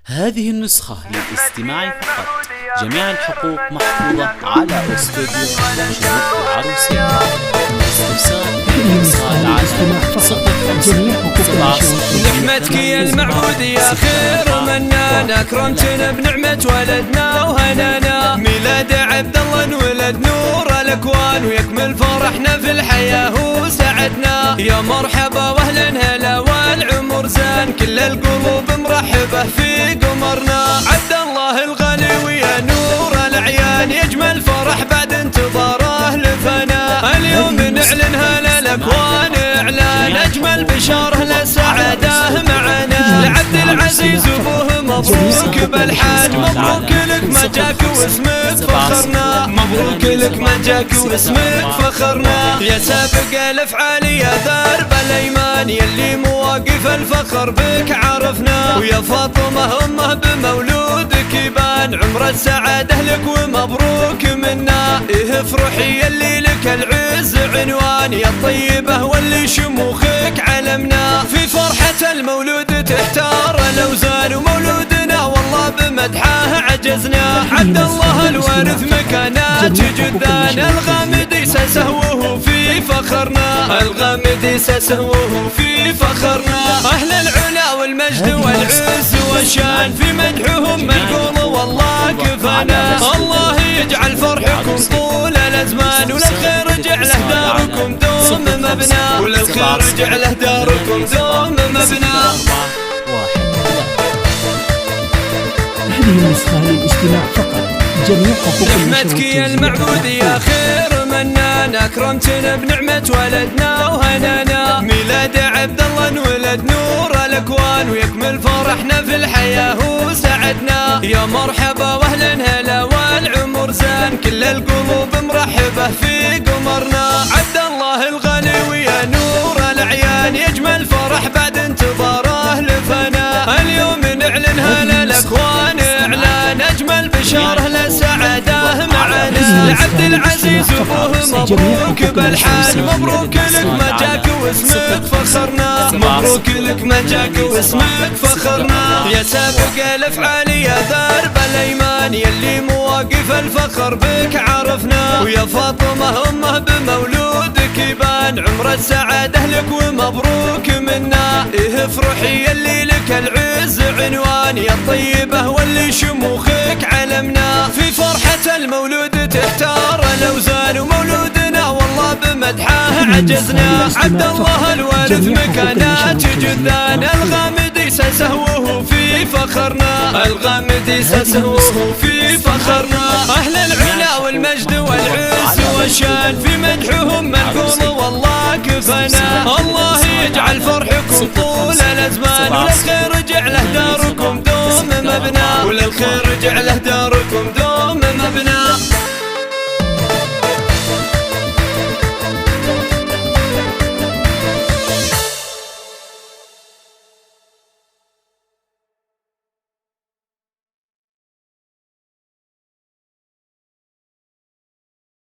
هذه النسخة للاستماع فقط. جميع الحقوق محفوظة على استوديو شروق العروسية. الاستفسار الاتصال على 05 نحمدك يا المعبود يا خير منان، أكرمتنا بنعمة ولدنا وهنانا. ميلاد عبد الله انولد نور الأكوان، ويكمل فرحنا في الحياة وسعدنا. يا مرحبا واهلا هلا والعمر زان، كل القلوب مرحبة في قمرنا. عبد الله الغالي ويا نور الأعيان، يجمل فرح بعد انتظاره لفنا. اليوم نعلنها للأكوان إعلان، أجمل بشاره للسعادة معنا. لعبد العزيز أبوه مبروك بالحاج، مبروك لك ما جاك واسمك فخرنا. مبروك لك ما جاك واسمك فخرنا. يا سابق الأفعال يا درب الأيمان، يلي مواقف الفخر بك عرفنا. ويا فاطمة أمه بمولودك يبان، عمر السعادة لك ومبروك منا. إيه افرحي يلي لك العز عنوان، يا الطيبة واللي شموخك علمنا. في فرحة المولود تحتار الأوزان، ومولودنا والله بمدحه عجزنا. عبد الله الوارث مكانات جدان، الغامدي سهوه في فخرنا. الغامدي سهوه في فخرنا. أهل العلا والمجد والعز والشان، في مدحهم منقول والله كفانا. الله يجعل فرحكم طول الأزمان، وللخير جعله داركم دوم مبنى. وللخير جعله داركم دوم مبنى. هذه النسخة للاستماع فقط. جميع حقوق نحمدك يا المعبود يا خير منان، أكرمتنا بنعمة ولدنا وهنانا. ميلاد عبد الله انولد نور الأكوان، ويكمل فرحنا في الحياة وسعدنا. يا مرحبا واهلا هلا والعمر زان، كل القلوب مرحبة في قمرنا. عبد الله الغالي ويا نور الأعيان، يجمل فرح بعد انتظاره لفنا. اليوم نعلنها للأكوان إعلان، أجمل بشاره للسعادة معنا. لعبد العزيز أبوه مبروك بالحال، مبروك لك ما جاك واسمك فخرنا. مبروك لك ما جاك واسمك فخرنا. يا سابق الأفعال يا درب الأيمان، يلي مواقف الفخر بك عرفنا. ويا فاطمة أمه بمولودك يبان، عمر السعادة لك ومبروك منا. إيه افرحي يلي لك العز عنوان، يا الطيبة واللي شموخك علمنا. في فرحة المولود تحتار الأوزان، ومولودنا والله بمدحه عجزنا. عبد الله الوارث مكانات جدان، الغامدي سهوه في فخرنا. الغامدي سهوه في فخرنا. أهل العلا والمجد والعز والشان، في مدحهم منقول والله كفنا. الله يجعل فرحكم طول الأزمان، وللخير جعله داركم دوم مبنى. وللخير جعله داركم